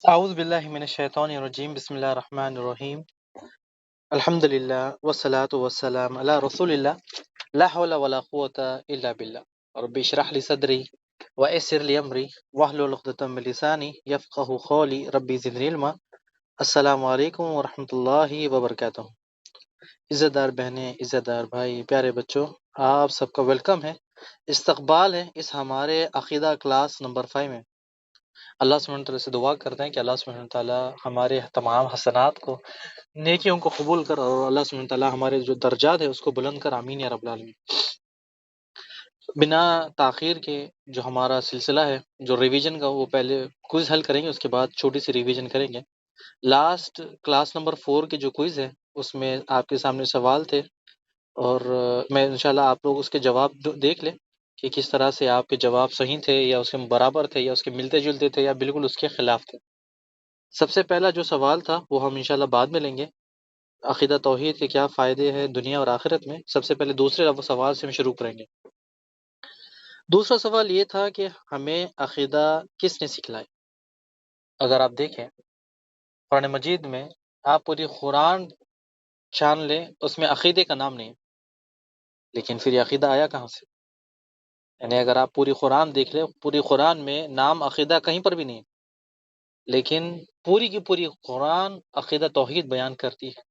اعوذ باللہ من الشیطان الرجیم بسم اللہ الرحمن الرحیم الحمد للہ والصلاة والسلام علی رسول اللہ لا حول ولا قوة الا باللہ رب اشرح لی صدری ویسر لی امری واحلل عقدۃ من لسانی یفقہوا قولی ربی زدنی علما۔ السلام علیکم ورحمۃ اللہ وبرکاتہ۔ عزت دار بہنیں، عزت دار بھائی، پیارے بچوں، آپ سب کا ویلکم ہے، استقبال ہے اس ہمارے عقیدہ کلاس نمبر 5 میں۔ اللہ سبحانہ تعالیٰ سے دعا کرتے ہیں کہ اللہ سبحانہ تعالیٰ ہمارے تمام حسنات کو، نیکیوں کو قبول کر، اور اللہ سبحانہ تعالیٰ ہمارے جو درجات ہے اس کو بلند کر، آمین یا رب العالمین۔ بنا تاخیر کے جو ہمارا سلسلہ ہے جو ریویژن کا، وہ پہلے کوئز حل کریں گے، اس کے بعد چھوٹی سی ریویژن کریں گے۔ لاسٹ کلاس نمبر 4 کے جو کوئز ہے اس میں آپ کے سامنے سوال تھے، اور میں انشاءاللہ آپ لوگ اس کے جواب دیکھ لیں کہ کس طرح سے آپ کے جواب صحیح تھے، یا اس کے برابر تھے، یا اس کے ملتے جلتے تھے، یا بالکل اس کے خلاف تھے۔ سب سے پہلا جو سوال تھا وہ ہم انشاءاللہ بعد میں لیں گے، عقیدہ توحید کے کیا فائدے ہیں دنیا اور آخرت میں۔ سب سے پہلے دوسرے سوال سے ہم شروع کریں گے۔ دوسرا سوال یہ تھا کہ ہمیں عقیدہ کس نے سکھلایا؟ اگر آپ دیکھیں قرآن مجید میں، آپ پوری قرآن چھان لیں، اس میں عقیدے کا نام نہیں ہے، لیکن پھر یہ عقیدہ آیا کہاں سے؟ یعنی اگر آپ پوری قرآن دیکھ لیں، پوری قرآن میں نام عقیدہ کہیں پر بھی نہیں ہے، لیکن پوری کی پوری قرآن عقیدہ توحید بیان کرتی ہے،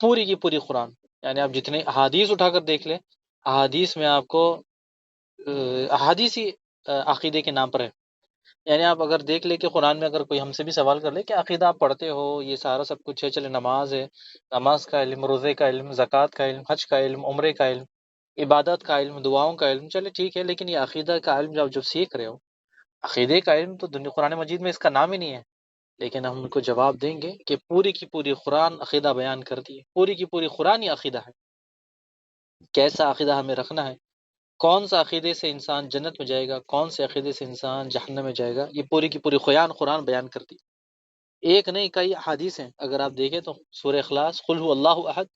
پوری کی پوری قرآن۔ یعنی آپ جتنے احادیث اٹھا کر دیکھ لیں، احادیث میں آپ کو احادیث ہی عقیدے کے نام پر ہے۔ یعنی آپ اگر دیکھ لیں کہ قرآن میں اگر کوئی ہم سے بھی سوال کر لے کہ عقیدہ آپ پڑھتے ہو، یہ سارا سب کچھ ہے، چلے نماز ہے، نماز کا علم، روزے کا علم، زکوٰۃ کا علم، حج کا علم، عمرے کا علم، عبادت کا علم، دعاؤں کا علم، چلے ٹھیک ہے، لیکن یہ عقیدہ کا علم جو سیکھ رہے ہو، عقیدے کا علم تو قرآن مجید میں اس کا نام ہی نہیں ہے۔ لیکن ہم ان کو جواب دیں گے کہ پوری کی پوری قرآن عقیدہ بیان کرتی ہے، پوری کی پوری قرآن ہی عقیدہ ہے۔ کیسا عقیدہ ہمیں رکھنا ہے، کون سا عقیدے سے انسان جنت میں جائے گا، کون سے عقیدے سے انسان جہنم میں جائے گا، یہ پوری کی پوری قرآن بیان کرتی ہے۔ ایک نہیں، کئی احادیث ہیں۔ اگر آپ دیکھیں تو سورہ اخلاص، قل هو اللہ احد،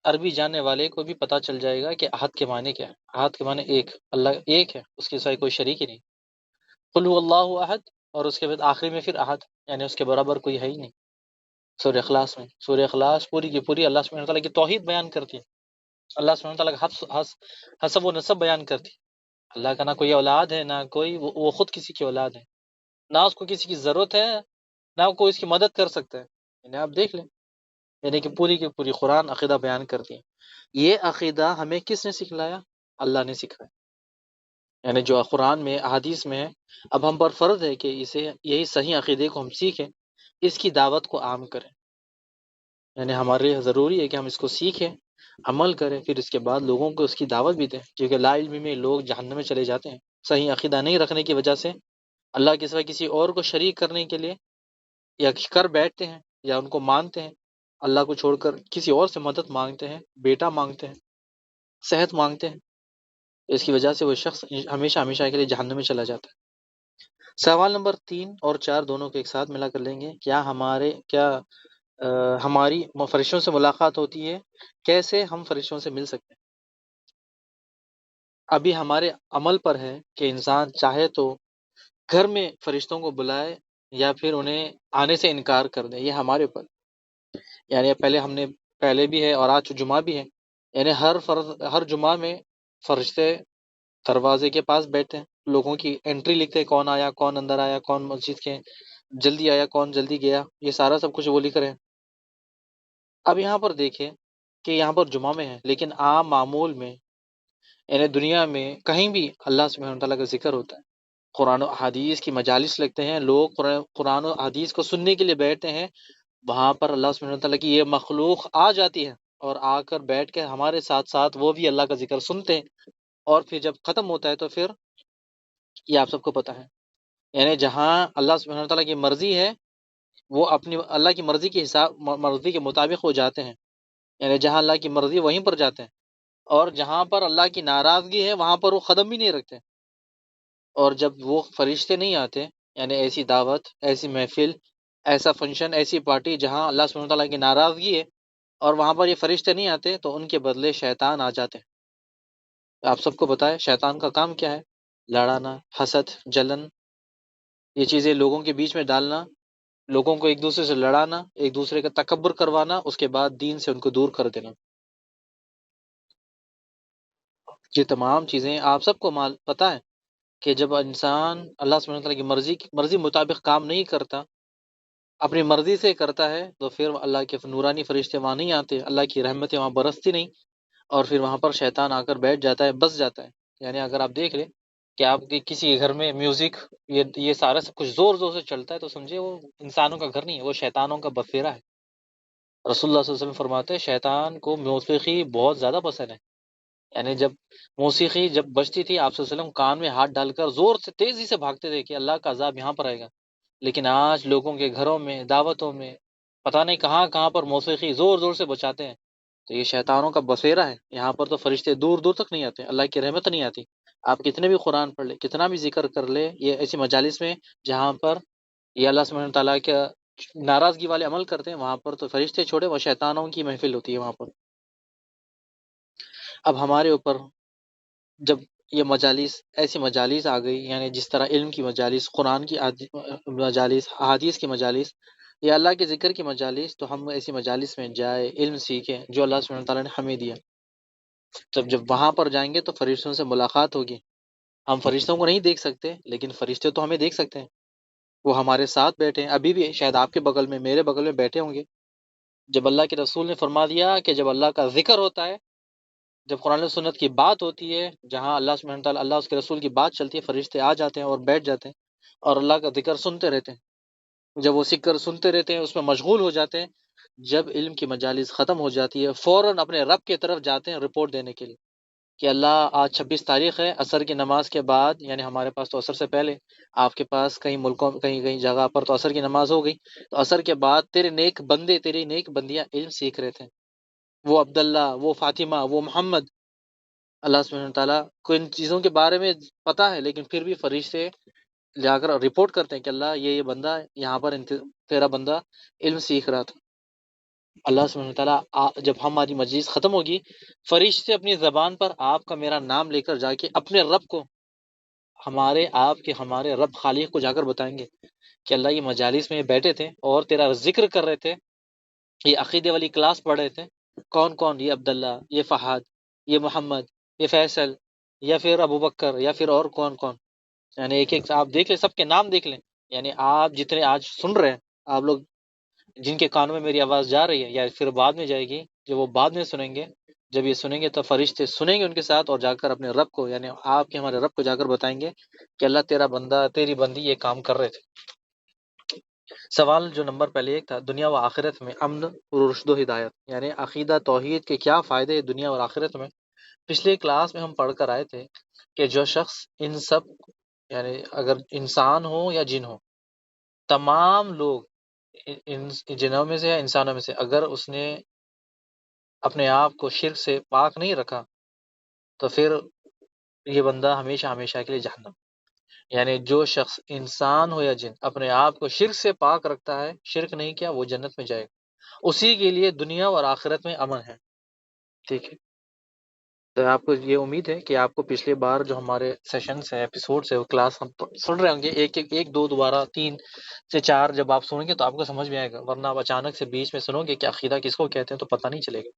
عربی جاننے والے کو بھی پتہ چل جائے گا کہ احد کے معنی کیا ہے۔ احد کے معنی ایک، اللہ ایک ہے، اس کے ساتھ کوئی شریک ہی نہیں۔ قل هو اللہ احد، اور اس کے بعد آخری میں پھر احد، یعنی اس کے برابر کوئی ہے ہی نہیں۔ سورہ اخلاص میں، سورہ اخلاص پوری کی پوری اللہ سبحانہ تعالیٰ کی توحید بیان کرتی ہے، اللہ سبحانہ تعالیٰ کا حسب و نسب بیان کرتی ہے۔ اللہ کا نہ کوئی اولاد ہے، نہ کوئی وہ خود کسی کی اولاد ہے، نہ اس کو کسی کی ضرورت ہے، نہ کوئی اس کی مدد کر سکتا ہے۔ یعنی آپ دیکھ لیں، یعنی کہ پوری کی پوری قرآن عقیدہ بیان کرتی ہے۔ یہ عقیدہ ہمیں کس نے سکھلایا؟ اللہ نے سکھایا۔ یعنی جو قرآن میں، احادیث میں ہے، اب ہم پر فرض ہے کہ یہی صحیح عقیدے کو ہم سیکھیں، اس کی دعوت کو عام کریں۔ یعنی ہمارے لیے ضروری ہے کہ ہم اس کو سیکھیں، عمل کریں، پھر اس کے بعد لوگوں کو اس کی دعوت بھی دیں، کیونکہ لا علمی میں لوگ جہنم میں چلے جاتے ہیں، صحیح عقیدہ نہیں رکھنے کی وجہ سے، اللہ کے سوا کسی اور کو شریک کرنے کے لیے یا کر بیٹھتے ہیں، یا ان کو مانتے ہیں، اللہ کو چھوڑ کر کسی اور سے مدد مانگتے ہیں، بیٹا مانگتے ہیں، صحت مانگتے ہیں، اس کی وجہ سے وہ شخص ہمیشہ ہمیشہ کے لیے جہنم میں چلا جاتا ہے۔ سوال نمبر 3 اور 4 دونوں کو ایک ساتھ ملا کر لیں گے۔ کیا ہماری فرشتوں سے ملاقات ہوتی ہے؟ کیسے ہم فرشتوں سے مل سکتے ہیں؟ ابھی ہمارے عمل پر ہے کہ انسان چاہے تو گھر میں فرشتوں کو بلائے، یا پھر انہیں آنے سے انکار کر دے، یہ ہمارے اوپر۔ یعنی پہلے بھی ہے اور آج جمعہ بھی ہے، یعنی ہر جمعہ میں فرشتے دروازے کے پاس بیٹھتے ہیں، لوگوں کی انٹری لکھتے ہیں، کون آیا، کون اندر آیا، کون مسجد کے جلدی آیا، کون جلدی گیا، یہ سارا سب کچھ وہ لکھ رہے ہیں۔ اب یہاں پر دیکھیں کہ یہاں پر جمعہ میں ہے، لیکن عام معمول میں، یعنی دنیا میں کہیں بھی اللہ سبحانہ تعالیٰ کا ذکر ہوتا ہے، قرآن و حدیث کی مجالس لگتے ہیں، لوگ قرآن و حدیث کو سننے کے لیے بیٹھتے ہیں، وہاں پر اللہ سبحانہ تعالیٰ کی یہ مخلوق آ جاتی ہے، اور آ کر بیٹھ کے ہمارے ساتھ ساتھ وہ بھی اللہ کا ذکر سنتے ہیں، اور پھر جب ختم ہوتا ہے تو پھر یہ آپ سب کو پتہ ہے، یعنی جہاں اللہ سبحانہ تعالیٰ کی مرضی ہے، وہ اپنی اللہ کی مرضی کے مطابق وہ جاتے ہیں، یعنی جہاں اللہ کی مرضی وہیں پر جاتے ہیں، اور جہاں پر اللہ کی ناراضگی ہے وہاں پر وہ قدم بھی نہیں رکھتے۔ اور جب وہ فرشتے نہیں آتے، یعنی ایسی دعوت، ایسی محفل، ایسا فنکشن، ایسی پارٹی جہاں اللہ سبحانہ تعالیٰ کی ناراضگی ہے، اور وہاں پر یہ فرشتے نہیں آتے، تو ان کے بدلے شیطان آ جاتے ہیں۔ آپ سب کو پتہ ہے شیطان کا کام کیا ہے؟ لڑانا، حسد، جلن، یہ چیزیں لوگوں کے بیچ میں ڈالنا، لوگوں کو ایک دوسرے سے لڑانا، ایک دوسرے کا تکبر کروانا، اس کے بعد دین سے ان کو دور کر دینا، یہ تمام چیزیں آپ سب کو پتہ ہے کہ جب انسان اللہ سبحانہ وتعالیٰ کی مرضی مطابق کام نہیں کرتا، اپنی مرضی سے کرتا ہے، تو پھر اللہ کے نورانی فرشتے وہاں نہیں آتے، اللہ کی رحمتیں وہاں برستی نہیں، اور پھر وہاں پر شیطان آ کر بیٹھ جاتا ہے، بس جاتا ہے۔ یعنی اگر آپ دیکھ لیں کہ آپ کے کسی گھر میں میوزک، یہ سارا سب کچھ زور زور سے چلتا ہے، تو سمجھے وہ انسانوں کا گھر نہیں ہے، وہ شیطانوں کا بسیرا ہے۔ رسول اللہ صلی اللہ علیہ وسلم فرماتے ہیں شیطان کو موسیقی بہت زیادہ پسند ہے، یعنی جب موسیقی جب بجتی تھی، آپ صلی اللہ علیہ وسلم کان میں ہاتھ ڈال کر زور سے تیزی سے بھاگتے تھے کہ اللہ کا عذاب یہاں پر آئے گا۔ لیکن آج لوگوں کے گھروں میں، دعوتوں میں، پتہ نہیں کہاں کہاں پر موسیقی زور زور سے بجاتے ہیں، تو یہ شیطانوں کا بسیرا ہے۔ یہاں پر تو فرشتے دور دور تک نہیں آتے، اللہ کی رحمت نہیں آتی۔ آپ کتنے بھی قرآن پڑھ لیں، کتنا بھی ذکر کر لے، یہ ایسی مجالس میں جہاں پر یہ اللہ سبحانہ تعالیٰ کا ناراضگی والے عمل کرتے ہیں، وہاں پر تو فرشتے چھوڑے، وہ شیطانوں کی محفل ہوتی ہے وہاں پر۔ اب ہمارے اوپر جب یہ مجالس، ایسی مجالس آ گئی، یعنی جس طرح علم کی مجالس، قرآن کی مجالس، احادیث کی مجالس، یا اللہ کے ذکر کی مجالس، تو ہم ایسی مجالس میں جائے، علم سیکھیں جو اللہ سبحانہ تعالیٰ نے ہمیں دیا۔ جب وہاں پر جائیں گے تو فرشتوں سے ملاقات ہوگی۔ ہم فرشتوں کو نہیں دیکھ سکتے، لیکن فرشتے تو ہمیں دیکھ سکتے ہیں، وہ ہمارے ساتھ بیٹھے ہیں، ابھی بھی شاید آپ کے بغل میں، میرے بغل میں بیٹھے ہوں گے۔ جب اللہ کے رسول نے فرما دیا کہ جب اللہ کا ذکر ہوتا ہے، جب قرآن و سنت کی بات ہوتی ہے، جہاں اللہ سبحانہ تعالیٰ، اللہ اس کے رسول کی بات چلتی ہے، فرشتے آ جاتے ہیں اور بیٹھ جاتے ہیں اور اللہ کا ذکر سنتے رہتے ہیں۔ جب وہ ذکر سنتے رہتے ہیں، اس میں مشغول ہو جاتے ہیں، جب علم کی مجالس ختم ہو جاتی ہے، فوراً اپنے رب کی طرف جاتے ہیں رپورٹ دینے کے لیے کہ اللہ آج 26 تاریخ ہے، عصر کی نماز کے بعد، یعنی ہمارے پاس تو عصر سے پہلے، آپ کے پاس کئی ملکوں، کہیں کہیں جگہ پر تو عصر کی نماز ہو گئی، تو عصر کے بعد تیرے نیک بندے، تیری نیک بندیاں علم سیکھ رہے تھے، وہ عبداللہ، وہ فاطمہ، وہ محمد۔ اللہ سبحانہ تعالیٰ کو ان چیزوں کے بارے میں پتہ ہے، لیکن پھر بھی فرشتے جا کر رپورٹ کرتے ہیں کہ اللہ یہ بندہ یہاں پر تیرا بندہ علم سیکھ رہا تھا۔ اللہ سبحانہ تعالیٰ جب ہماری مجلس ختم ہوگی، فرشتے اپنی زبان پر آپ کا میرا نام لے کر جا کے اپنے رب کو، ہمارے رب خالق کو جا کر بتائیں گے کہ اللہ یہ مجالس میں بیٹھے تھے اور تیرا ذکر کر رہے تھے، یہ عقیدے والی کلاس پڑھ رہے تھے، کون کون؟ یہ عبداللہ، یہ فہد، یہ محمد، یہ فیصل، یا پھر ابو بکر، یا پھر اور کون کون، یعنی ایک ایک آپ دیکھ لیں، سب کے نام دیکھ لیں۔ یعنی آپ جتنے آج سن رہے ہیں، آپ لوگ جن کے کانوں میں میری آواز جا رہی ہے یا پھر بعد میں جائے گی، جب وہ بعد میں سنیں گے، جب یہ سنیں گے تو فرشتے سنیں گے ان کے ساتھ، اور جا کر اپنے رب کو، یعنی آپ کے ہمارے رب کو جا کر بتائیں گے کہ اللہ تیرا بندہ، تیری بندی یہ کام کر رہے تھے۔ سوال جو نمبر پہلے ایک تھا، دنیا و آخرت میں امن، رشد و ہدایت، یعنی عقیدہ توحید کے کیا فائدے ہیں دنیا اور آخرت میں۔ پچھلے کلاس میں ہم پڑھ کر آئے تھے کہ جو شخص ان سب، یعنی اگر انسان ہو یا جن ہو، تمام لوگ، ان جنوں میں سے یا انسانوں میں سے، اگر اس نے اپنے آپ کو شرک سے پاک نہیں رکھا، تو پھر یہ بندہ ہمیشہ ہمیشہ کے لیے جہنم۔ یعنی جو شخص انسان ہو یا جن اپنے آپ کو شرک سے پاک رکھتا ہے، شرک نہیں کیا، وہ جنت میں جائے گا، اسی کے لیے دنیا اور آخرت میں امن ہے۔ ٹھیک ہے، تو آپ کو یہ امید ہے کہ آپ کو پچھلے بار جو ہمارے سیشنز ہیں، ایپیسوڈس ہیں، وہ کلاس ہم سن رہے ہوں گے، ایک دو دوبارہ، 3 سے 4 جب آپ سنیں گے تو آپ کو سمجھ میں آئے گا، ورنہ آپ اچانک سے بیچ میں سنو گے کہ عقیدہ کس کو کہتے ہیں تو پتہ نہیں چلے گا۔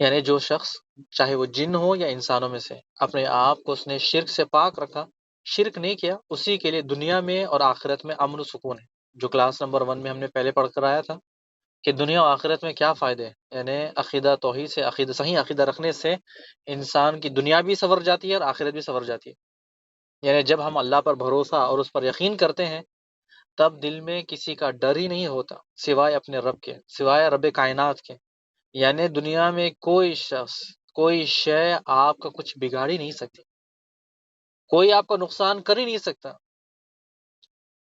یعنی جو شخص، چاہے وہ جن ہو یا انسانوں میں سے، اپنے آپ کو اس نے شرک سے پاک رکھا، شرک نہیں کیا، اسی کے لیے دنیا میں اور آخرت میں امن و سکون ہے۔ جو کلاس نمبر 1 میں ہم نے پہلے پڑھ کر آیا تھا کہ دنیا و آخرت میں کیا فائدے ہیں، یعنی عقیدہ توحید سے، صحیح عقیدہ رکھنے سے انسان کی دنیا بھی سنور جاتی ہے اور آخرت بھی سنور جاتی ہے۔ یعنی جب ہم اللہ پر بھروسہ اور اس پر یقین کرتے ہیں، تب دل میں کسی کا ڈر ہی نہیں ہوتا سوائے اپنے رب کے، سوائے رب کائنات کے۔ یعنی دنیا میں کوئی شخص، کوئی شے آپ کا کچھ بگاڑ ہی نہیں سکتی، کوئی آپ کا نقصان کر ہی نہیں سکتا۔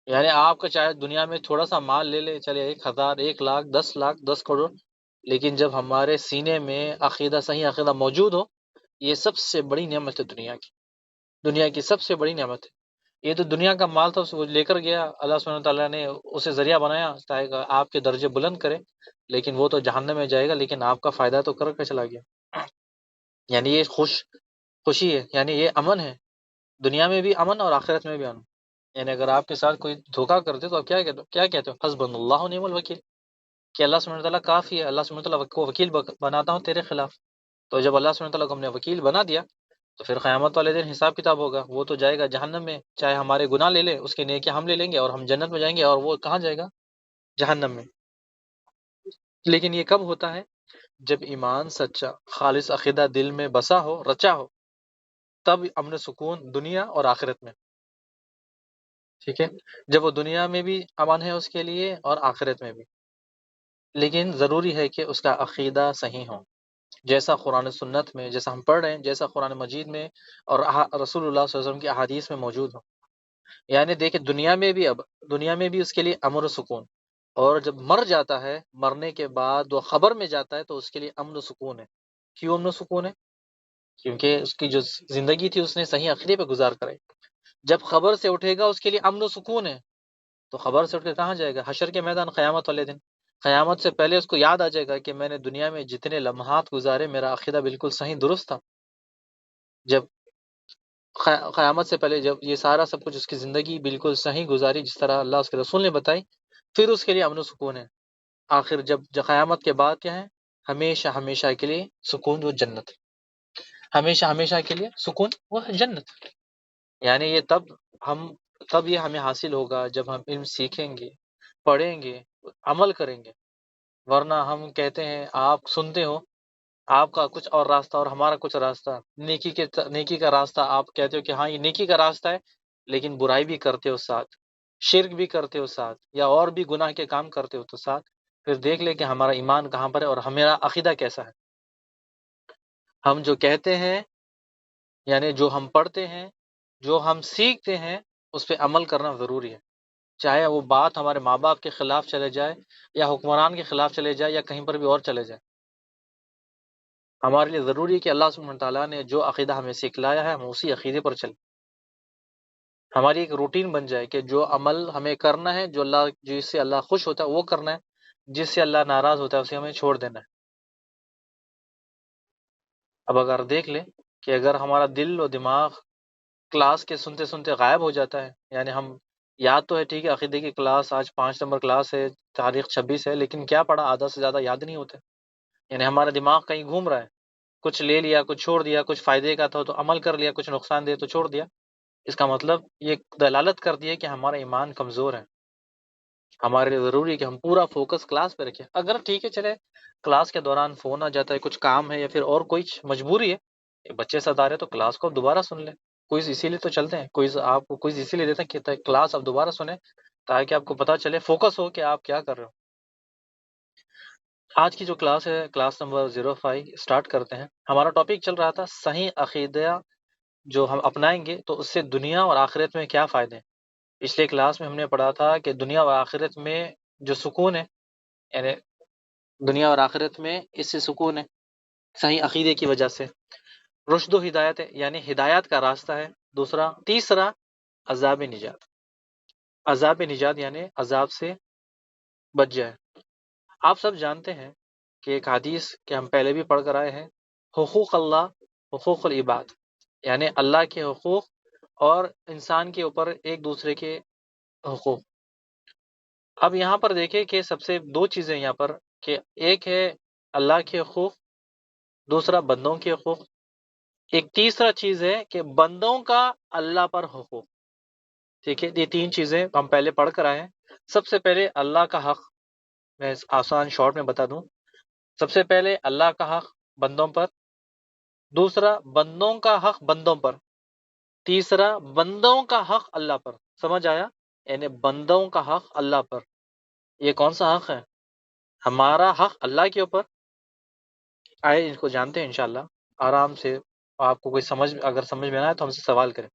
یعنی آپ کا چاہے دنیا میں تھوڑا سا مال لے لے، چلے 1,000، 1,00,000، 10,00,000، 10 کروڑ، لیکن جب ہمارے سینے میں عقیدہ، صحیح عقیدہ موجود ہو، یہ سب سے بڑی نعمت ہے دنیا کی سب سے بڑی نعمت ہے۔ یہ تو دنیا کا مال تھا، وہ لے کر گیا، اللہ سبحانہ تعالیٰ نے اسے ذریعہ بنایا تاکہ آپ کے درجے بلند کرے، لیکن وہ تو جہنم میں جائے گا، لیکن آپ کا فائدہ تو کر کے چلا گیا۔ یعنی یہ خوشی ہے، یعنی یہ امن ہے، دنیا میں بھی امن اور آخرت میں بھی امن۔ یعنی اگر آپ کے ساتھ کوئی دھوکہ کرتے تو آپ کیا کہتے ہو؟ حسبنا اللہ و نعم الوکیل، کہ اللہ سبحانہ تعالیٰ کافی ہے، اللہ سبحانہ تعالیٰ کو وکیل بناتا ہوں تیرے خلاف۔ تو جب اللہ سبحانہ تعالیٰ کو ہم نے وکیل بنا دیا تو پھر قیامت والے دن حساب کتاب ہوگا، وہ تو جائے گا جہنم میں، چاہے ہمارے گناہ لے لے، اس کے نیکیاں ہم لے لیں گے اور ہم جنت میں جائیں گے، اور وہ کہاں جائے گا؟ جہنم میں۔ لیکن یہ کب ہوتا ہے؟ جب ایمان سچا خالص عقیدہ دل میں بسا ہو، رچا ہو، تب امن سکون دنیا اور آخرت میں، ٹھیک ہے؟ جب وہ دنیا میں بھی امان ہے اس کے لیے اور آخرت میں بھی، لیکن ضروری ہے کہ اس کا عقیدہ صحیح ہو، جیسا قرآن سنت میں، جیسا ہم پڑھ رہے ہیں، جیسا قرآن مجید میں اور رسول اللہ صلی اللہ علیہ وسلم کی احادیث میں موجود ہو۔ یعنی دیکھیں دنیا میں بھی اس کے لیے امن و سکون، اور جب مر جاتا ہے، مرنے کے بعد وہ خبر میں جاتا ہے تو اس کے لیے امن و سکون ہے۔ کیوں امن و سکون ہے؟ کیونکہ اس کی جو زندگی تھی اس نے صحیح عقیدے پہ گزار کرائی۔ جب خبر سے اٹھے گا اس کے لیے امن و سکون ہے، تو خبر سے اٹھ کے کہاں جائے گا؟ حشر کے میدان، قیامت والے دن۔ قیامت سے پہلے اس کو یاد آ جائے گا کہ میں نے دنیا میں جتنے لمحات گزارے میرا عقیدہ بالکل صحیح درست تھا۔ جب قیامت سے پہلے جب یہ سارا سب کچھ اس کی زندگی بالکل صحیح گزاری جس طرح اللہ اس کے رسول نے بتائی، پھر اس کے لیے امن و سکون ہے۔ آخر جب قیامت کے بعد کیا ہے؟ ہمیشہ ہمیشہ کے لیے سکون و جنت، ہمیشہ ہمیشہ کے لیے سکون و جنت۔ یعنی تب یہ ہمیں حاصل ہوگا جب ہم علم سیکھیں گے، پڑھیں گے، عمل کریں گے۔ ورنہ ہم کہتے ہیں، آپ سنتے ہو، آپ کا کچھ اور راستہ اور ہمارا کچھ راستہ، نیکی کا راستہ آپ کہتے ہو کہ ہاں یہ نیکی کا راستہ ہے، لیکن برائی بھی کرتے ہو ساتھ، شرک بھی کرتے ہو ساتھ، یا اور بھی گناہ کے کام کرتے ہو تو ساتھ، پھر دیکھ لے کہ ہمارا ایمان کہاں پر ہے اور ہمارا عقیدہ کیسا ہے۔ ہم جو کہتے ہیں، یعنی جو ہم پڑھتے ہیں، جو ہم سیکھتے ہیں، اس پہ عمل کرنا ضروری ہے، چاہے وہ بات ہمارے ماں باپ کے خلاف چلے جائے، یا حکمران کے خلاف چلے جائے، یا کہیں پر بھی اور چلے جائے۔ ہمارے لیے ضروری ہے کہ اللہ سبحانہ تعالیٰ نے جو عقیدہ ہمیں سکھلایا ہے ہم اسی عقیدے پر چلیں۔ ہماری ایک روٹین بن جائے کہ جو عمل ہمیں کرنا ہے، جس سے اللہ خوش ہوتا ہے وہ کرنا ہے، جس سے اللہ ناراض ہوتا ہے اسے ہمیں چھوڑ دینا ہے۔ اب اگر دیکھ لیں کہ اگر ہمارا دل و دماغ کلاس کے سنتے سنتے غائب ہو جاتا ہے، یعنی ہم یاد تو ہے، ٹھیک ہے، عقیدے کی کلاس آج 5 نمبر کلاس ہے، تاریخ 26 ہے، لیکن کیا پڑھا آدھا سے زیادہ یاد نہیں ہوتا، یعنی ہمارا دماغ کہیں گھوم رہا ہے، کچھ لے لیا، کچھ چھوڑ دیا، کچھ فائدے کا تھا تو عمل کر لیا، کچھ نقصان دے تو چھوڑ دیا۔ اس کا مطلب یہ دلالت کرتی ہے کہ ہمارا ایمان کمزور ہے۔ ہمارے لیے ضروری ہے کہ ہم پورا فوکس کلاس پہ رکھیں۔ اگر ٹھیک ہے، چلے کلاس کے دوران فون آ جاتا ہے، کچھ کام ہے یا پھر اور کوئی مجبوری ہے، بچے ستا رہے تو کلاس کو آپ دوبارہ سن لیں۔ کوئز اسی لیے تو چلتے ہیں، کوئز آپ کو کوئز اسی لیے دیتے ہیں کہ کلاس آپ دوبارہ سنیں، تاکہ آپ کو پتہ چلے، فوکس ہو کہ آپ کیا کر رہے ہو۔ آج کی جو کلاس ہے، کلاس نمبر 05 اسٹارٹ کرتے ہیں۔ ہمارا ٹاپک چل رہا تھا صحیح عقیدہ جو ہم اپنائیں گے تو اس سے دنیا اور آخرت میں کیا فائدے ہیں۔ پچھلے کلاس میں ہم نے پڑھا تھا کہ دنیا اور آخرت میں جو سکون ہے، یعنی دنیا اور آخرت میں اس سے سکون ہے صحیح عقیدے کی وجہ سے، رشد و ہدایت ہے، یعنی ہدایت کا راستہ ہے۔ تیسرا عذاب نجات، عذاب نجات یعنی عذاب سے بچ جائے۔ آپ سب جانتے ہیں کہ ایک حدیث کہ ہم پہلے بھی پڑھ کر آئے ہیں، حقوق اللہ، حقوق العباد، یعنی اللہ کے حقوق اور انسان کے اوپر ایک دوسرے کے حقوق۔ اب یہاں پر دیکھیں کہ سب سے دو چیزیں یہاں پر، کہ ایک ہے اللہ کے حقوق، دوسرا بندوں کے حقوق، ایک تیسرا چیز ہے کہ بندوں کا اللہ پر حقوق۔ ٹھیک ہے، یہ تین چیزیں ہم پہلے پڑھ کر آئے ہیں۔ سب سے پہلے اللہ کا حق، میں آسان شارٹ میں بتا دوں، سب سے پہلے اللہ کا حق بندوں پر، دوسرا بندوں کا حق بندوں پر، تیسرا بندوں کا حق اللہ پر۔ سمجھ آیا؟ یعنی بندوں کا حق اللہ پر، یہ کون سا حق ہے؟ ہمارا حق اللہ کے اوپر۔ آئے اس کو جانتے ہیں انشاءاللہ آرام سے، آپ کو کوئی اگر سمجھ میں نہ آئے تو ہم سے سوال کریں۔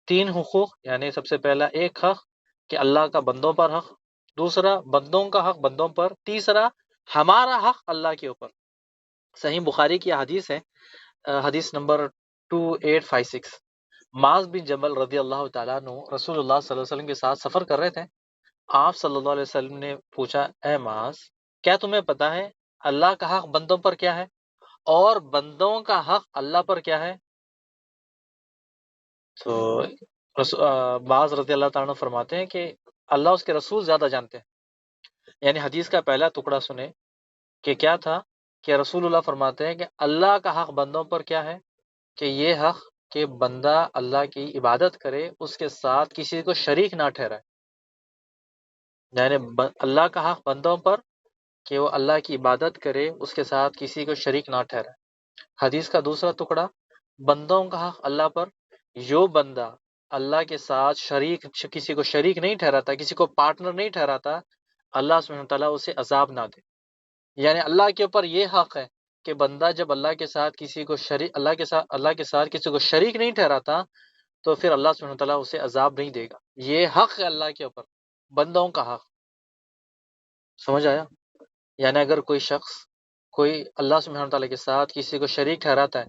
تین حقوق، یعنی سب سے پہلا ایک حق کہ اللہ کا بندوں پر حق، دوسرا بندوں کا حق بندوں پر، تیسرا ہمارا حق اللہ کے اوپر۔ صحیح بخاری کی حدیث ہے، حدیث نمبر 2856، معاذ بن جبل رضی اللہ تعالیٰ عنہ رسول اللہ صلی اللہ علیہ وسلم کے ساتھ سفر کر رہے تھے۔ آپ صلی اللہ علیہ وسلم نے پوچھا، اے معاذ، کیا تمہیں پتا ہے اللہ کا حق بندوں پر کیا ہے اور بندوں کا حق اللہ پر کیا ہے؟ تو بعض رضی اللہ تعالیٰ عنہ فرماتے ہیں کہ اللہ اس کے رسول زیادہ جانتے ہیں. یعنی حدیث کا پہلا ٹکڑا سنیں کہ کیا تھا کہ رسول اللہ فرماتے ہیں کہ اللہ کا حق بندوں پر کیا ہے، کہ یہ حق کہ بندہ اللہ کی عبادت کرے، اس کے ساتھ کسی کو شریک نہ ٹھہرائے. یعنی اللہ کا حق بندوں پر کہ وہ اللہ کی عبادت کرے، اس کے ساتھ کسی کو شریک نہ ٹھہرائے. حدیث کا دوسرا ٹکڑا، بندوں کا حق اللہ پر، جو بندہ اللہ کے ساتھ کسی کو شریک نہیں ٹھہراتا، کسی کو پارٹنر نہیں ٹھہراتا، اللہ سبحانہ وتعالیٰ اسے عذاب نہ دے. یعنی اللہ کے اوپر یہ حق ہے کہ بندہ جب اللہ کے ساتھ اللہ کے ساتھ کسی کو شریک نہیں ٹھہراتا تو پھر اللہ سبحانہ وتعالیٰ اسے عذاب نہیں دے گا. یہ حق ہے اللہ کے اوپر، بندوں کا حق. سمجھ آیا؟ یعنی اگر کوئی اللہ سبحانہ وتعالیٰ کے ساتھ کسی کو شریک ٹھہراتا ہے،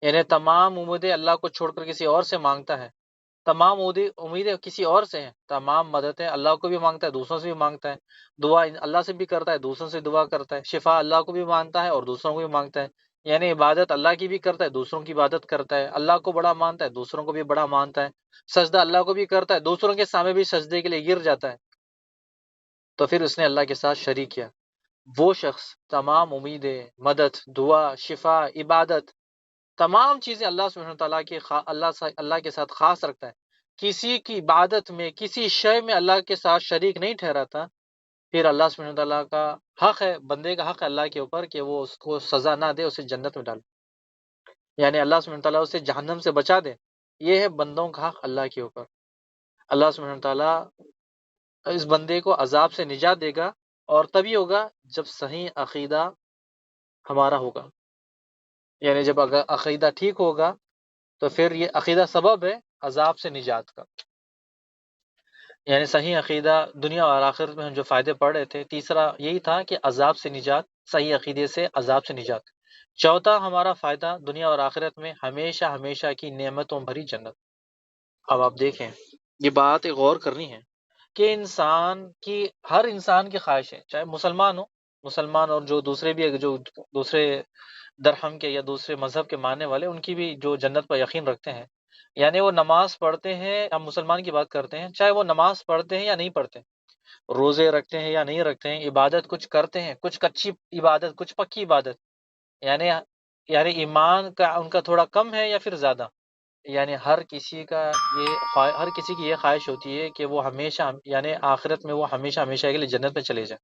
یعنی تمام امیدیں اللہ کو چھوڑ کر کسی اور سے مانگتا ہے، تمام امیدیں کسی اور سے ہیں، تمام مددیں اللہ کو بھی مانگتا ہے، دوسروں سے بھی مانگتا ہے، دعا اللہ سے بھی کرتا ہے، دوسروں سے دعا کرتا ہے، شفا اللہ کو بھی مانگتا ہے اور دوسروں کو بھی مانگتا ہے. یعنی عبادت اللہ کی بھی کرتا ہے، دوسروں کی عبادت کرتا ہے، اللہ کو بڑا مانتا ہے، دوسروں کو بھی بڑا مانتا ہے، سجدہ اللہ کو بھی کرتا ہے، دوسروں کے سامنے بھی سجدے کے لیے گر جاتا ہے، تو پھر اس نے اللہ کے ساتھ شریک کیا. وہ شخص تمام امیدیں، مدد، دعا، شفا، عبادت، تمام چیزیں اللہ سبحانہ تعالیٰ کی اللہ کے ساتھ خاص رکھتا ہے، کسی کی عبادت میں، کسی شے میں اللہ کے ساتھ شریک نہیں ٹھہراتا، پھر اللہ سبحانہ تعالیٰ کا حق ہے، بندے کا حق ہے اللہ کے اوپر کہ وہ اس کو سزا نہ دے، اسے جنت میں ڈالے. یعنی اللہ سبحانہ تعالیٰ اسے جہنم سے بچا دے. یہ ہے بندوں کا حق اللہ کے اوپر. اللہ سبحانہ تعالیٰ اس بندے کو عذاب سے نجات دے گا، اور تبھی ہوگا جب صحیح عقیدہ ہمارا ہوگا. یعنی جب اگر عقیدہ ٹھیک ہوگا تو پھر یہ عقیدہ سبب ہے عذاب سے نجات کا. یعنی صحیح عقیدہ دنیا اور آخرت میں ہم جو فائدے پڑھ رہے تھے، تیسرا یہی تھا کہ عذاب سے نجات، صحیح عقیدے سے عذاب سے نجات. چوتھا ہمارا فائدہ دنیا اور آخرت میں ہمیشہ ہمیشہ کی نعمتوں بھری جنت. اب آپ دیکھیں، یہ بات غور کرنی ہے کہ ہر انسان کی خواہش ہے، چاہے مسلمان اور جو دوسرے بھی، جو دوسرے درہم کے یا دوسرے مذہب کے ماننے والے، ان کی بھی جو جنت پر یقین رکھتے ہیں. یعنی وہ نماز پڑھتے ہیں، ہم مسلمان کی بات کرتے ہیں، چاہے وہ نماز پڑھتے ہیں یا نہیں پڑھتے، روزے رکھتے ہیں یا نہیں رکھتے ہیں، عبادت کچھ کرتے ہیں، کچھ کچی عبادت، کچھ پکی عبادت، یعنی ایمان کا ان کا تھوڑا کم ہے یا پھر زیادہ. یعنی ہر کسی کی یہ خواہش ہوتی ہے کہ وہ ہمیشہ، یعنی آخرت میں وہ ہمیشہ ہمیشہ کے لیے جنت میں چلے جائیں.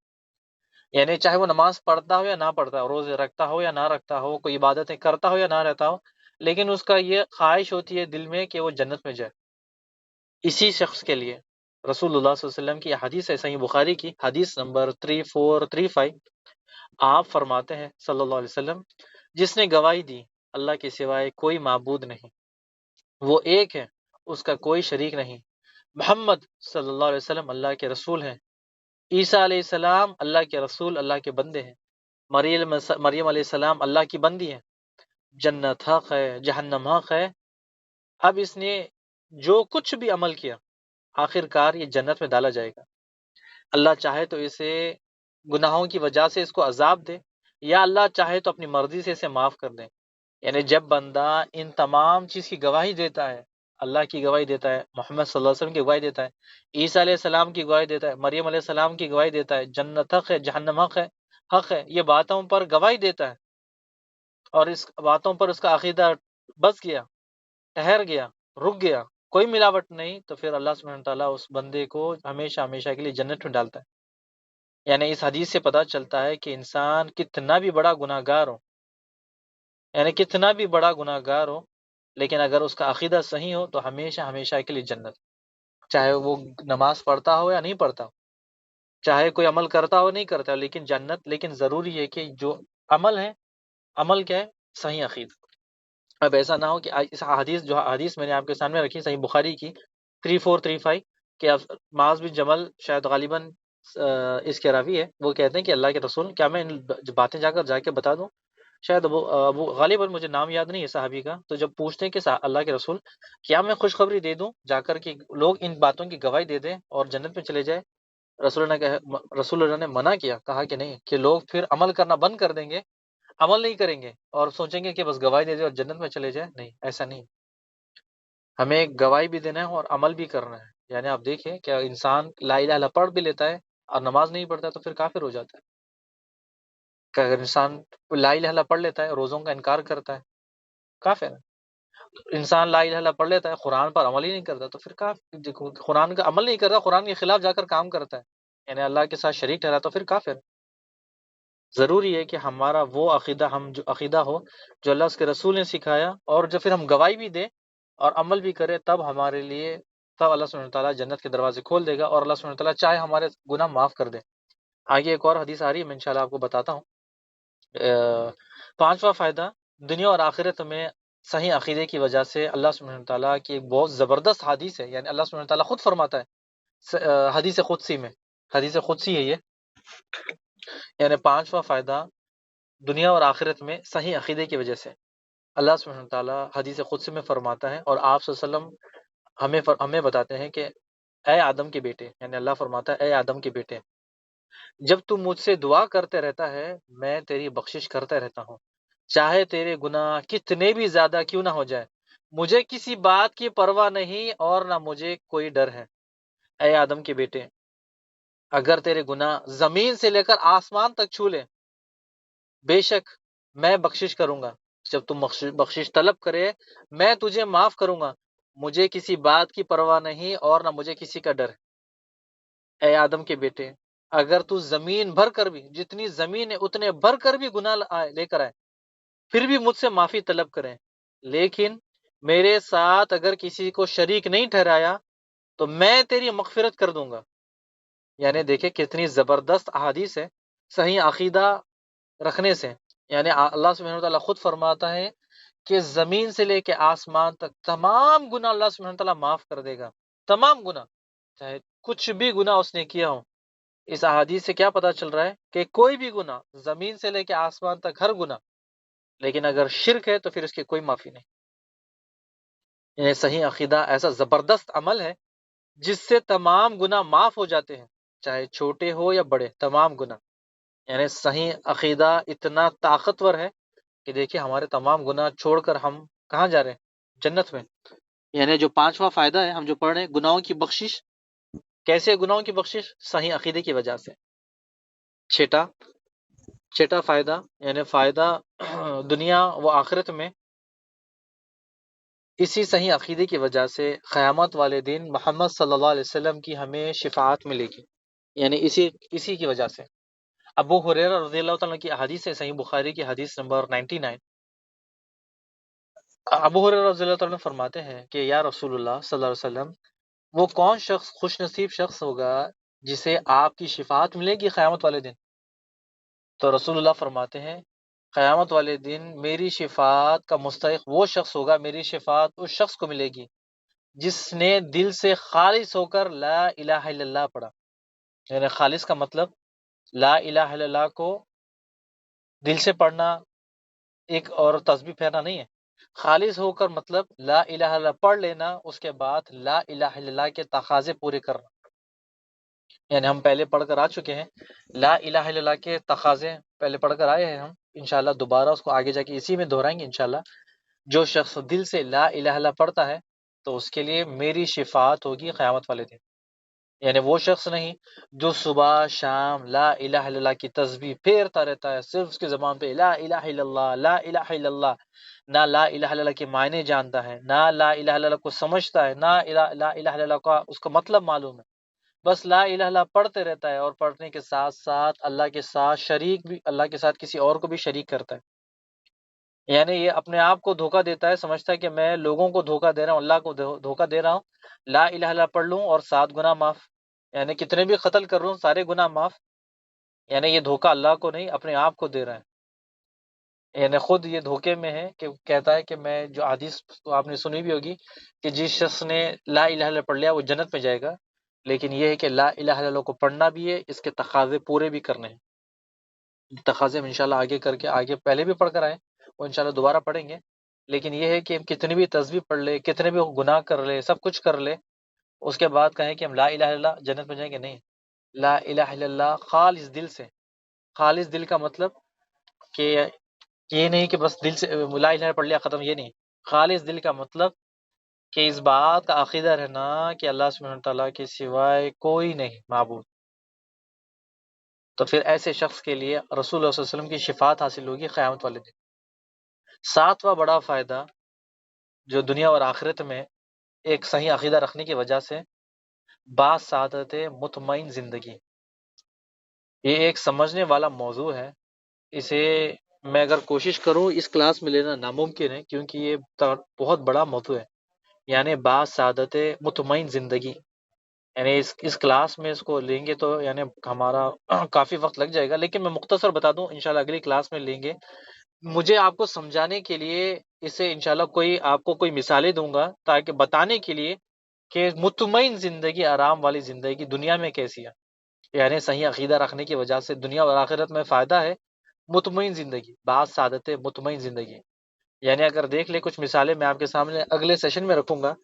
یعنی چاہے وہ نماز پڑھتا ہو یا نہ پڑھتا ہو، روزے رکھتا ہو یا نہ رکھتا ہو، کوئی عبادتیں کرتا ہو یا نہ رہتا ہو، لیکن اس کا یہ خواہش ہوتی ہے دل میں کہ وہ جنت میں جائے. اسی شخص کے لیے رسول اللہ صلی اللہ علیہ وسلم کی حدیث ہے، صحیح بخاری کی حدیث نمبر 3435، آپ فرماتے ہیں صلی اللہ علیہ وسلم، جس نے گواہی دی اللہ کے سوائے کوئی معبود نہیں، وہ ایک ہے، اس کا کوئی شریک نہیں، محمد صلی اللہ علیہ وسلم اللہ کے رسول ہیں، عیسیٰ علیہ السلام اللہ کے رسول، اللہ کے بندے ہیں، مریم علیہ السلام اللہ کی بندی ہیں، جنت حق ہے، جہنم حق ہے. اب اس نے جو کچھ بھی عمل کیا، آخر کار یہ جنت میں ڈالا جائے گا. اللہ چاہے تو اسے گناہوں کی وجہ سے اس کو عذاب دے، یا اللہ چاہے تو اپنی مرضی سے اسے معاف کر دے. یعنی جب بندہ ان تمام چیز کی گواہی دیتا ہے، اللہ کی گواہی دیتا ہے، محمد صلی اللہ علیہ وسلم کی گواہی دیتا ہے، عیسیٰ علیہ السلام کی گواہی دیتا ہے، مریم علیہ السلام کی گواہی دیتا ہے، جنت حق ہے، جہنم حق ہے، یہ باتوں پر گواہی دیتا ہے، اور اس باتوں پر اس کا عقیدہ بس گیا، ٹھہر گیا، رک گیا، کوئی ملاوٹ نہیں، تو پھر اللہ سبحانہ تعالیٰ اس بندے کو ہمیشہ ہمیشہ کے لیے جنت میں ڈالتا ہے. یعنی اس حدیث سے پتہ چلتا ہے کہ انسان کتنا بھی بڑا گناہ گار ہو، لیکن اگر اس کا عقیدہ صحیح ہو تو ہمیشہ ہمیشہ کے لیے جنت. چاہے وہ نماز پڑھتا ہو یا نہیں پڑھتا ہو، چاہے کوئی عمل کرتا ہو نہیں کرتا ہو، لیکن جنت. لیکن ضروری ہے کہ جو عمل ہے، عمل کیا ہے؟ صحیح عقیدہ. اب ایسا نہ ہو کہ اس حدیث میں نے آپ کے سامنے رکھی، صحیح بخاری کی 3435، کہ معاذ بن جبل شاید غالباً اس کے راوی ہے، وہ کہتے ہیں کہ اللہ کے رسول، کیا میں ان باتیں جا کے بتا دوں؟ شاید ابو غالباً مجھے نام یاد نہیں ہے صحابی کا. تو جب پوچھتے ہیں کہ اللہ کے رسول، کیا میں خوشخبری دے دوں جا کر کہ لوگ ان باتوں کی گواہی دے دیں اور جنت میں چلے جائے؟ رسول اللہ نے منع کیا، کہا کہ نہیں، کہ لوگ پھر عمل کرنا بند کر دیں گے، عمل نہیں کریں گے اور سوچیں گے کہ بس گواہی دے دے اور جنت میں چلے جائیں. نہیں، ایسا نہیں. ہمیں گواہی بھی دینا ہے اور عمل بھی کرنا ہے. یعنی آپ دیکھیں کہ انسان لا الہ الا اللہ پڑھ بھی لیتا ہے اور نماز نہیں پڑھتا تو پھر کافر ہو جاتا ہے. کہ اگر انسان لا الہ الا اللہ پڑھ لیتا ہے، روزوں کا انکار کرتا ہے، کافر ہے. انسان لا الہ الا اللہ پڑھ لیتا ہے، قرآن پر عمل ہی نہیں کرتا تو پھر دیکھو قرآن کا عمل نہیں کرتا، قرآن کے خلاف جا کر کام کرتا ہے، یعنی اللہ کے ساتھ شریک ٹھہرا تو پھر کافر. ضروری ہے کہ ہمارا وہ عقیدہ، ہم جو عقیدہ ہو جو اللہ اس کے رسول نے سکھایا، اور جو پھر ہم گواہی بھی دیں اور عمل بھی کریں، تب ہمارے لیے، تب اللہ سبحانہ وتعالیٰ جنت کے دروازے کھول دے گا اور اللہ سبحانہ وتعالیٰ چاہے ہمارے گناہ معاف کر دے. آگے ایک اور حدیث آ رہی ہے، میں انشاءاللہ آپ کو بتاتا ہوں. پانچواں فائدہ، دنیا اور آخرت میں صحیح عقیدے کی وجہ سے اللہ سبحانہ تعالیٰ کی ایک بہت زبردست حدیث ہے. یعنی اللہ سبحانہ تعالیٰ خود فرماتا ہے حدیث قدسی میں، حدیث قدسی ہے یہ. یعنی پانچواں فائدہ، دنیا اور آخرت میں صحیح عقیدے کی وجہ سے اللہ سبحانہ تعالیٰ حدیث قدسی میں فرماتا ہے، اور آپ صلی اللہ علیہ وسلم ہمیں بتاتے ہیں کہ اے آدم کے بیٹے، یعنی اللہ فرماتا ہے اے آدم کے بیٹے، جب تم مجھ سے دعا کرتے رہتا ہے میں تیری بخشش کرتا رہتا ہوں، چاہے تیرے گناہ کتنے بھی زیادہ کیوں نہ ہو جائے، مجھے کسی بات کی پرواہ نہیں اور نہ مجھے کوئی ڈر ہے. اے آدم کے بیٹے، اگر تیرے گناہ زمین سے لے کر آسمان تک چھو لے، بے شک میں بخشش کروں گا. جب تم بخشش طلب کرے میں تجھے معاف کروں گا، مجھے کسی بات کی پرواہ نہیں اور نہ مجھے کسی کا ڈر ہے. اے آدم کے بیٹے، اگر تو زمین بھر کر بھی، جتنی زمین ہے اتنے بھر کر بھی گناہ لے کر آئے، پھر بھی مجھ سے معافی طلب کریں، لیکن میرے ساتھ اگر کسی کو شریک نہیں ٹھہرایا تو میں تیری مغفرت کر دوں گا. یعنی دیکھیں کتنی زبردست احادیث ہے صحیح عقیدہ رکھنے سے. یعنی اللہ سبحانہ وتعالیٰ خود فرماتا ہے کہ زمین سے لے کے آسمان تک تمام گناہ اللہ سبحانہ وتعالیٰ معاف کر دے گا، تمام گناہ، چاہے کچھ بھی گناہ اس نے کیا ہو. اس احادیث سے کیا پتہ چل رہا ہے کہ کوئی بھی گناہ، زمین سے لے کے آسمان تک ہر گناہ، لیکن اگر شرک ہے تو پھر اس کی کوئی معافی نہیں. یعنی صحیح عقیدہ ایسا زبردست عمل ہے جس سے تمام گناہ معاف ہو جاتے ہیں، چاہے چھوٹے ہو یا بڑے، تمام گناہ. یعنی صحیح عقیدہ اتنا طاقتور ہے کہ دیکھیں ہمارے تمام گناہ چھوڑ کر ہم کہاں جا رہے ہیں؟ جنت میں. یعنی جو پانچواں فائدہ ہے ہم جو پڑھ رہے ہیں، گناہوں کی بخشش. کیسے گناہوں کی بخشش؟ صحیح عقیدے کی وجہ سے. چھٹا فائدہ، یعنی فائدہ دنیا و آخرت میں اسی صحیح عقیدے کی وجہ سے قیامت والے دن محمد صلی اللہ علیہ وسلم کی ہمیں شفاعت ملے گی. یعنی اسی کی وجہ سے. ابو ہریرہ رضی اللہ تعالیٰ کی حدیث ہے، صحیح بخاری کی حدیث نمبر 99. ابو ہریرہ رضی اللہ تعالیٰ فرماتے ہیں کہ یا رسول اللہ صلی اللہ علیہ وسلم، وہ کون شخص، خوش نصیب شخص ہوگا جسے آپ کی شفاعت ملے گی قیامت والے دن؟ تو رسول اللہ فرماتے ہیں قیامت والے دن میری شفاعت کا مستحق وہ شخص ہوگا، میری شفاعت اس شخص کو ملے گی جس نے دل سے خالص ہو کر لا الہ الا اللہ پڑھا. یعنی خالص کا مطلب لا الہ الا اللہ کو دل سے پڑھنا ایک اور تسبیح پھیرنا نہیں ہے. خالص ہو کر مطلب لا الہ الا اللہ پڑھ لینا، اس کے بعد لا الہ الا اللہ کے تقاضے پورے کرنا. یعنی ہم پہلے پڑھ کر آ چکے ہیں لا الہ الا اللہ کے تقاضے پہلے پڑھ کر آئے ہیں ہم، انشاءاللہ دوبارہ اس کو آگے جا کے اسی میں دہرائیں گے انشاءاللہ. جو شخص دل سے لا الہ الا اللہ پڑھتا ہے تو اس کے لیے میری شفاعت ہوگی قیامت والے دن. یعنی وہ شخص نہیں جو صبح شام لا الہ الا اللہ کی تسبیح پھیرتا رہتا ہے، صرف اس کی زبان پہ لا الہ الا اللہ لا الہ الا اللہ، نہ لا الہ الا اللہ کے معنی جانتا ہے، نہ لا الہ الا اللہ کو سمجھتا ہے، نہ لا الہ الا اللہ کا اس کا مطلب معلوم ہے، بس لا الہ الا اللہ پڑھتے رہتا ہے اور پڑھنے کے ساتھ ساتھ اللہ کے ساتھ شریک بھی، اللہ کے ساتھ کسی اور کو بھی شریک کرتا ہے. یعنی یہ اپنے آپ کو دھوکہ دیتا ہے، سمجھتا ہے کہ میں لوگوں کو دھوکہ دے رہا ہوں، اللہ کو دھوکہ دے رہا ہوں، لا الہ الا اللہ پڑھ لوں اور 7 گناہ معاف، یعنی کتنے بھی قتل کر رہا ہوں سارے گناہ معاف. یعنی یہ دھوکہ اللہ کو نہیں اپنے آپ کو دے رہا ہے. یعنی خود یہ دھوکے میں ہے کہ کہتا ہے کہ میں، جو حدیث تو آپ نے سنی بھی ہوگی کہ جس شخص نے لا الہ الا اللہ پڑھ لیا وہ جنت میں جائے گا، لیکن یہ ہے کہ لا الہ الا اللہ کو پڑھنا بھی ہے، اس کے تقاضے پورے بھی کرنے ہیں. تقاضے ہم انشاءاللہ آگے کر کے، آگے پہلے بھی پڑھ کر آئے وہ انشاءاللہ دوبارہ پڑھیں گے. لیکن یہ ہے کہ ہم کتنی بھی تسبیح پڑھ لے، کتنے بھی گناہ کر لے، سب کچھ کر لے، اس کے بعد کہیں کہ ہم لا الہ الا اللہ جنت میں جائیں گے، نہیں. لا الہ الا اللہ خالص دل سے. خالص دل کا مطلب کہ یہ نہیں کہ بس دل سے لا الہ پڑھ لیا ختم، یہ نہیں. خالص دل کا مطلب کہ اس بات کا عقیدہ رہنا کہ اللہ سبحانہ تعالیٰ کے سوائے کوئی نہیں معبود، تو پھر ایسے شخص کے لیے رسول اللہ صلی اللہ علیہ وسلم کی شفاعت حاصل ہوگی قیامت والے دن۔ ساتواں بڑا فائدہ جو دنیا اور آخرت میں ایک صحیح عقیدہ رکھنے کی وجہ سے سعادت مطمئن زندگی، یہ ایک سمجھنے والا موضوع ہے۔ اسے میں اگر کوشش کروں اس کلاس میں لینا ناممکن ہے، کیونکہ یہ بہت بڑا موضوع ہے، یعنی سعادت مطمئن زندگی۔ یعنی اس کلاس میں اس کو لیں گے تو یعنی ہمارا کافی وقت لگ جائے گا، لیکن میں مختصر بتا دوں، انشاءاللہ اگلی کلاس میں لیں گے۔ مجھے آپ کو سمجھانے کے لیے اسے انشاءاللہ آپ کو کوئی مثالیں دوں گا، تاکہ بتانے کے لیے کہ مطمئن زندگی، آرام والی زندگی دنیا میں کیسی ہے۔ یعنی صحیح عقیدہ رکھنے کی وجہ سے دنیا اور آخرت میں فائدہ ہے، مطمئن زندگی، سعادت مطمئن زندگی۔ یعنی اگر دیکھ لیں، کچھ مثالیں میں آپ کے سامنے اگلے سیشن میں رکھوں گا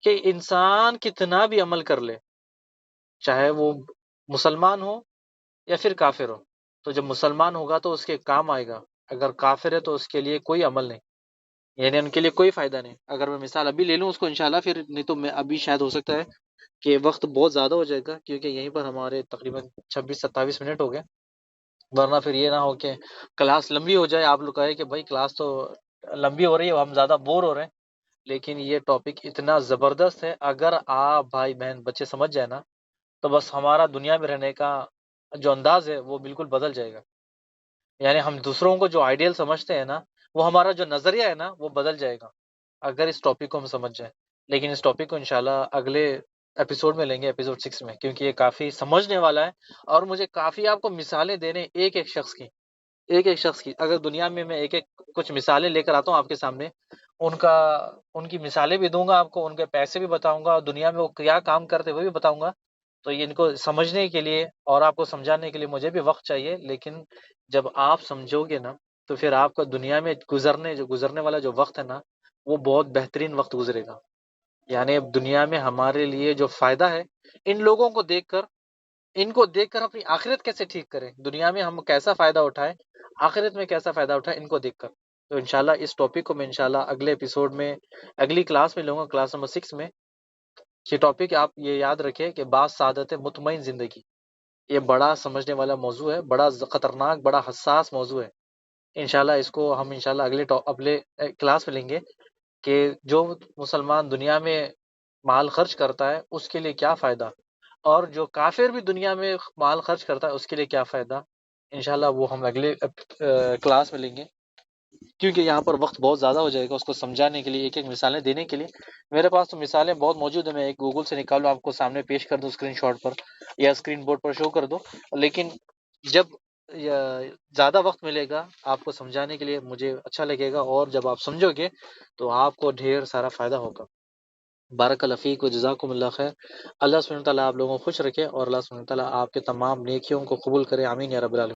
کہ انسان کتنا بھی عمل کر لے، چاہے وہ مسلمان ہو یا پھر کافر ہو، تو جب مسلمان ہوگا تو اس کے کام آئے گا، اگر کافر ہے تو اس کے لیے کوئی عمل نہیں، یعنی ان کے لیے کوئی فائدہ نہیں۔ اگر میں مثال ابھی لے لوں اس کو انشاءاللہ، پھر نہیں تو میں ابھی شاید ہو سکتا ہے کہ وقت بہت زیادہ ہو جائے گا، کیونکہ یہیں پر ہمارے تقریباً 26-27 منٹ ہو گئے، ورنہ پھر یہ نہ ہو کہ کلاس لمبی ہو جائے، آپ لوگ کہے کہ بھائی کلاس تو لمبی ہو رہی ہے، ہم زیادہ بور ہو رہے ہیں۔ لیکن یہ ٹاپک اتنا زبردست ہے، اگر آپ بھائی بہن بچے سمجھ جائے نا، تو بس ہمارا دنیا میں رہنے کا جو انداز ہے وہ بالکل بدل جائے گا۔ یعنی ہم دوسروں کو جو آئیڈیل سمجھتے ہیں نا، وہ ہمارا جو نظریہ ہے نا وہ بدل جائے گا، اگر اس ٹاپک کو ہم سمجھ جائیں۔ لیکن اس ٹاپک کو انشاءاللہ اگلے ایپیسوڈ میں لیں گے، ایپیسوڈ 6 میں، کیونکہ یہ کافی سمجھنے والا ہے، اور مجھے کافی آپ کو مثالیں دینے ایک ایک شخص کی، ایک ایک شخص کی۔ اگر دنیا میں ایک ایک کچھ مثالیں لے کر آتا ہوں آپ کے سامنے، ان کی مثالیں بھی دوں گا آپ کو، ان کے پیسے بھی بتاؤں گا، اور دنیا میں وہ کیا کام کرتے وہ بھی بتاؤں گا، تو یہ ان کو سمجھنے کے لیے اور آپ کو سمجھانے کے لیے مجھے بھی وقت چاہیے۔ لیکن جب آپ سمجھو گے نا، تو پھر آپ کا دنیا میں گزرنے والا جو وقت ہے نا، وہ بہت بہترین وقت گزرے گا۔ یعنی اب دنیا میں ہمارے لیے جو فائدہ ہے، ان لوگوں کو دیکھ کر، ان کو دیکھ کر اپنی آخرت کیسے ٹھیک کریں، دنیا میں ہم کیسا فائدہ اٹھائیں، آخرت میں کیسا فائدہ اٹھائیں، ان کو دیکھ کر۔ تو انشاءاللہ اس ٹاپک کو میں انشاءاللہ اگلے ایپیسوڈ میں، اگلی کلاس میں لوں گا، کلاس نمبر 6 میں۔ یہ ٹاپک آپ یہ یاد رکھیں کہ سعادت مطمئن زندگی، یہ بڑا سمجھنے والا موضوع ہے، بڑا خطرناک، بڑا حساس موضوع ہے۔ انشاءاللہ اس کو ہم انشاءاللہ اگلے کلاس میں لیں گے کہ جو مسلمان دنیا میں مال خرچ کرتا ہے اس کے لیے کیا فائدہ، اور جو کافر بھی دنیا میں مال خرچ کرتا ہے اس کے لیے کیا فائدہ۔ انشاءاللہ وہ ہم اگلے کلاس میں لیں گے، کیونکہ یہاں پر وقت بہت زیادہ ہو جائے گا اس کو سمجھانے کے لیے، ایک ایک مثالیں دینے کے لیے۔ میرے پاس تو مثالیں بہت موجود ہیں، میں ایک گوگل سے نکالوں آپ کو سامنے پیش کر دوں اسکرین شاٹ پر، یا اسکرین بورڈ پر شو کر دو، لیکن جب زیادہ وقت ملے گا آپ کو سمجھانے کے لیے مجھے اچھا لگے گا، اور جب آپ سمجھو گے تو آپ کو ڈھیر سارا فائدہ ہوگا۔ بارک اللہ فیک و جزاکم اللہ خیر۔ اللہ سبحانہ تعالیٰ آپ لوگوں کو خوش رکھے، اور اللہ سبحانہ تعالیٰ آپ کے تمام نیکیوں کو قبول کرے، آمین یا رب العالمین۔